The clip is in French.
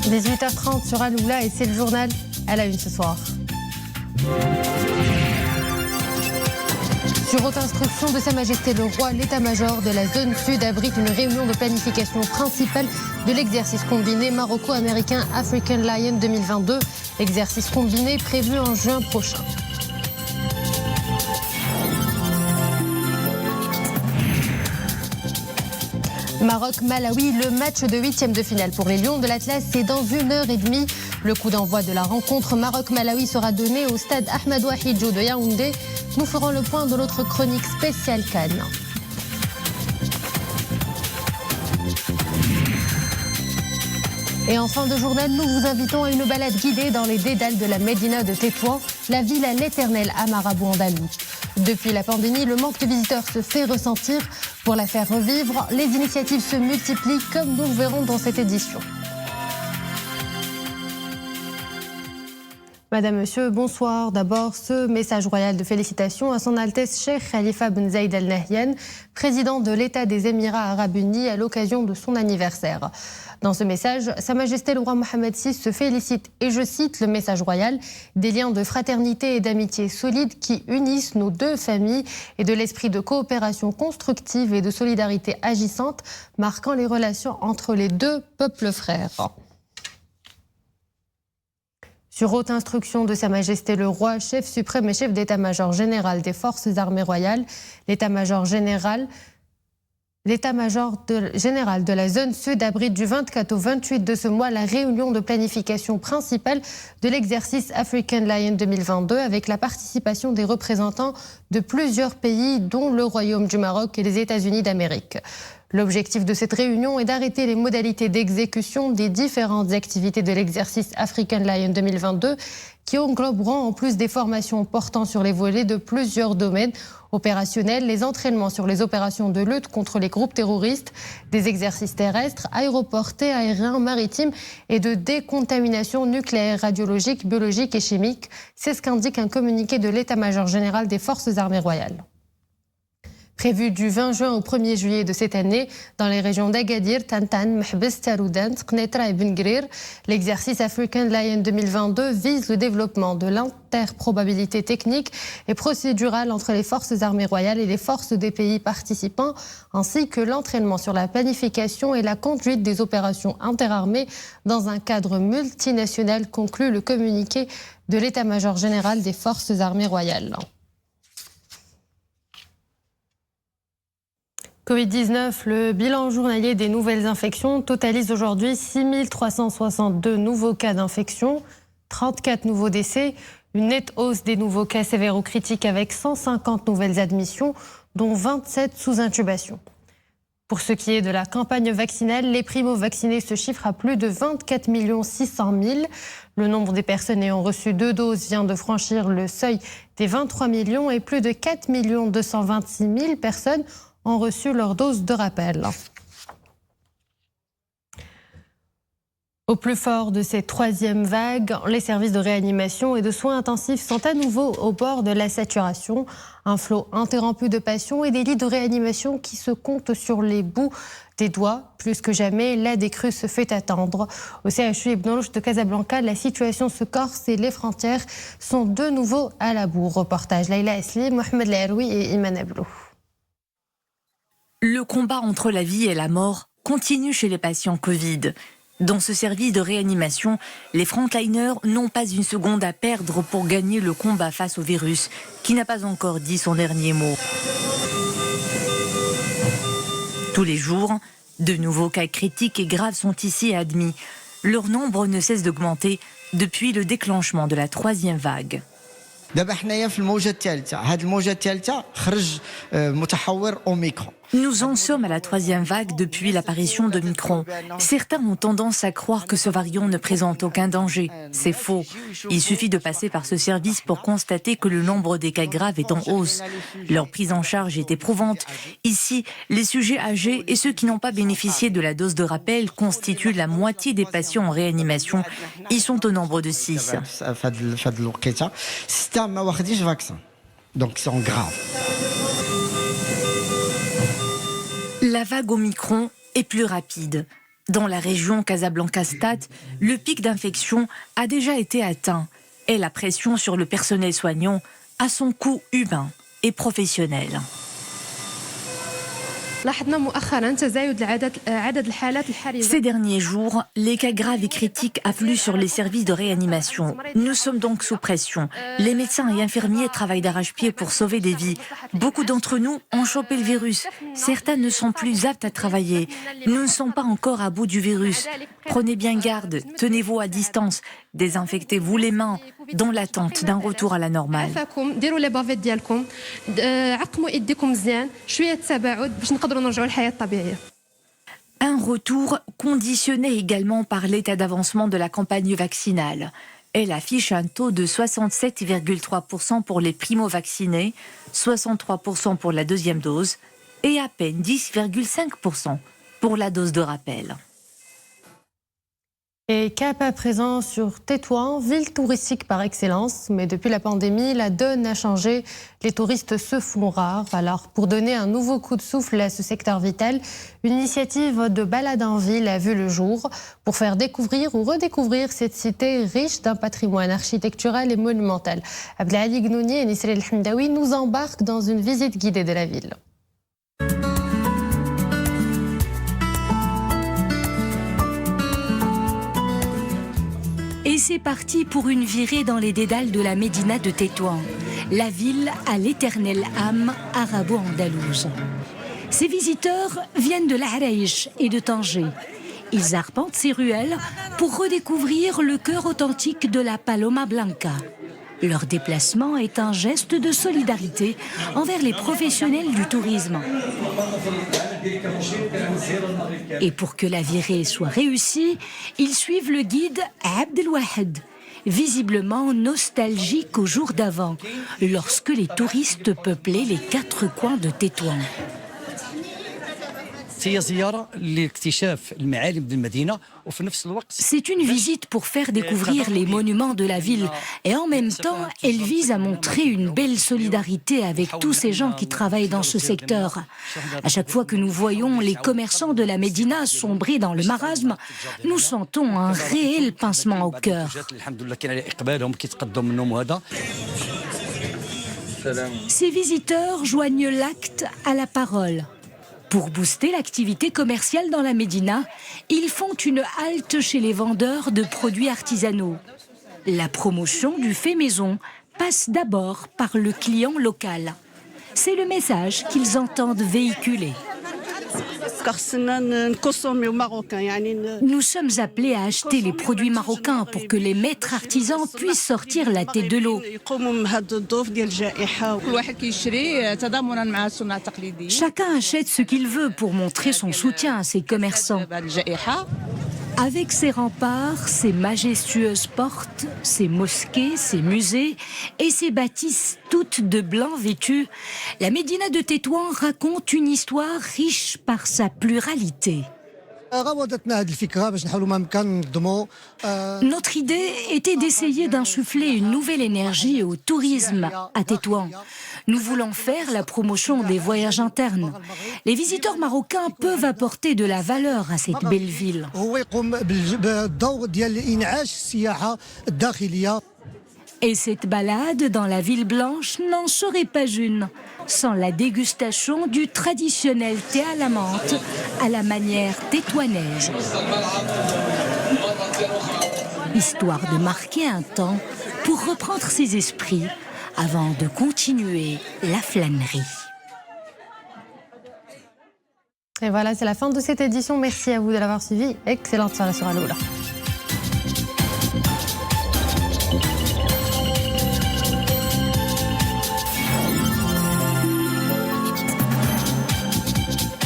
18h30 sur Aloula et c'est le journal à la une ce soir. Sur haute instruction de Sa Majesté le Roi, l'état-major de la zone sud abrite une réunion de planification principale de l'exercice combiné maroco-américain African Lion 2022. Exercice combiné prévu en juin prochain. Maroc-Malawi, le match de 8e de finale pour les Lions de l'Atlas, c'est dans 1h30. Le coup d'envoi de la rencontre Maroc-Malawi sera donné au stade Ahmadou Ahidjo de Yaoundé. Nous ferons le point de notre chronique spéciale Cannes. Et en fin de journal, nous vous invitons à une balade guidée dans les dédales de la Médina de Tétouan, la ville à l'éternel Amarabou andalou. Depuis la pandémie, le manque de visiteurs se fait ressentir. Pour la faire revivre, les initiatives se multiplient comme nous le verrons dans cette édition. Madame, Monsieur, bonsoir. D'abord, ce message royal de félicitations à son Altesse Cheikh Khalifa Ben Zayed Al Nahyan, président de l'État des Émirats Arabes Unis à l'occasion de son anniversaire. Dans ce message, Sa Majesté le Roi Mohammed VI se félicite, et je cite le message royal, des liens de fraternité et d'amitié solides qui unissent nos deux familles et de l'esprit de coopération constructive et de solidarité agissante marquant les relations entre les deux peuples frères. Sur haute instruction de Sa Majesté le Roi, chef suprême et chef d'état-major général des forces armées royales, l'état-major général de la zone sud abrite du 24 au 28 de ce mois la réunion de planification principale de l'exercice African Lion 2022 avec la participation des représentants de plusieurs pays dont le Royaume du Maroc et les États-Unis d'Amérique. L'objectif de cette réunion est d'arrêter les modalités d'exécution des différentes activités de l'exercice African Lion 2022 qui engloberont en plus des formations portant sur les volets de plusieurs domaines opérationnels, les entraînements sur les opérations de lutte contre les groupes terroristes, des exercices terrestres, aéroportés, aériens, maritimes et de décontamination nucléaire, radiologique, biologique et chimique. C'est ce qu'indique un communiqué de l'état-major général des forces armées royales. Prévu du 20 juin au 1er juillet de cette année dans les régions d'Agadir, Tantan, Mehbes, Taroudant, Qnetra et Ben Gurir, l'exercice African Lion 2022 vise le développement de l'interprobabilité technique et procédurale entre les forces armées royales et les forces des pays participants, ainsi que l'entraînement sur la planification et la conduite des opérations interarmées dans un cadre multinational, conclut le communiqué de l'état-major général des forces armées royales. Covid-19, le bilan journalier des nouvelles infections totalise aujourd'hui 6 362 nouveaux cas d'infection, 34 nouveaux décès, une nette hausse des nouveaux cas sévères ou critiques avec 150 nouvelles admissions, dont 27 sous intubation. Pour ce qui est de la campagne vaccinale, les primo-vaccinés se chiffrent à plus de 24 600 000. Le nombre des personnes ayant reçu 2 doses vient de franchir le seuil des 23 millions et plus de 4 226 000 personnes ont reçu leur dose de rappel. Au plus fort de cette troisième vague, les services de réanimation et de soins intensifs sont à nouveau au bord de la saturation. Un flot interrompu de patients et des lits de réanimation qui se comptent sur les bouts des doigts. Plus que jamais, la décrue se fait attendre. Au CHU Ibn Rushd de Casablanca, la situation se corse et les frontières sont de nouveau à la bourre. Reportage Laïla Asli, Mohamed Laroui et Iman Ablou. Le combat entre la vie et la mort continue chez les patients Covid. Dans ce service de réanimation, les frontliners n'ont pas une seconde à perdre pour gagner le combat face au virus, qui n'a pas encore dit son dernier mot. Tous les jours, de nouveaux cas critiques et graves sont ici admis. Leur nombre ne cesse d'augmenter depuis le déclenchement de la troisième vague. Nous en sommes à la troisième vague depuis l'apparition de Micron. Certains ont tendance à croire que ce variant ne présente aucun danger. C'est faux. Il suffit de passer par ce service pour constater que le nombre des cas graves est en hausse. Leur prise en charge est éprouvante. Ici, les sujets âgés et ceux qui n'ont pas bénéficié de la dose de rappel constituent la moitié des patients en réanimation. Ils sont au nombre de 6. Donc ils sont graves. La vague Omicron est plus rapide. Dans la région Casablanca-Stade, le pic d'infection a déjà été atteint et la pression sur le personnel soignant a son coût humain et professionnel. Ces derniers jours, les cas graves et critiques affluent sur les services de réanimation. Nous sommes donc sous pression. Les médecins et infirmiers travaillent d'arrache-pied pour sauver des vies. Beaucoup d'entre nous ont chopé le virus. Certains ne sont plus aptes à travailler. Nous ne sommes pas encore à bout du virus. Prenez bien garde, tenez-vous à distance, désinfectez-vous les mains dans l'attente d'un retour à la normale. Un retour conditionné également par l'état d'avancement de la campagne vaccinale. Elle affiche un taux de 67,3% pour les primo-vaccinés, 63% pour la deuxième dose et à peine 10,5% pour la dose de rappel. Et cap à présent sur Tétouan, ville touristique par excellence. Mais depuis la pandémie, la donne a changé. Les touristes se font rares. Alors, pour donner un nouveau coup de souffle à ce secteur vital, une initiative de balade en ville a vu le jour pour faire découvrir ou redécouvrir cette cité riche d'un patrimoine architectural et monumental. Abdelali Gnouni et Nisrel Hamdaoui nous embarquent dans une visite guidée de la ville. Et c'est parti pour une virée dans les dédales de la Médina de Tétouan, la ville à l'éternelle âme arabo-andalouse. Ces visiteurs viennent de l'Araïch et de Tanger. Ils arpentent ces ruelles pour redécouvrir le cœur authentique de la Paloma Blanca. Leur déplacement est un geste de solidarité envers les professionnels du tourisme. Et pour que la virée soit réussie, ils suivent le guide Abdelwahed, visiblement nostalgique au jour d'avant, lorsque les touristes peuplaient les quatre coins de Tétouan. C'est une visite pour faire découvrir les monuments de la ville et en même temps, elle vise à montrer une belle solidarité avec tous ces gens qui travaillent dans ce secteur. À chaque fois que nous voyons les commerçants de la Médina sombrer dans le marasme, nous sentons un réel pincement au cœur. Ces visiteurs joignent l'acte à la parole. Pour booster l'activité commerciale dans la Médina, ils font une halte chez les vendeurs de produits artisanaux. La promotion du fait maison passe d'abord par le client local. C'est le message qu'ils entendent véhiculer. Nous sommes appelés à acheter les produits marocains pour que les maîtres artisans puissent sortir la tête de l'eau. Chacun achète ce qu'il veut pour montrer son soutien à ses commerçants. Avec ses remparts, ses majestueuses portes, ses mosquées, ses musées et ses bâtisses toutes de blanc vêtues, la Médina de Tétouan raconte une histoire riche par sa pluralité. Notre idée était d'essayer d'insuffler une nouvelle énergie au tourisme à Tétouan. Nous voulons faire la promotion des voyages internes. Les visiteurs marocains peuvent apporter de la valeur à cette belle ville. Et cette balade dans la ville blanche n'en serait pas une, sans la dégustation du traditionnel thé à la menthe à la manière tétouanaise. Histoire de marquer un temps pour reprendre ses esprits avant de continuer la flânerie. Et voilà, c'est la fin de cette édition. Merci à vous de l'avoir suivi. Excellente soirée sur Aloula.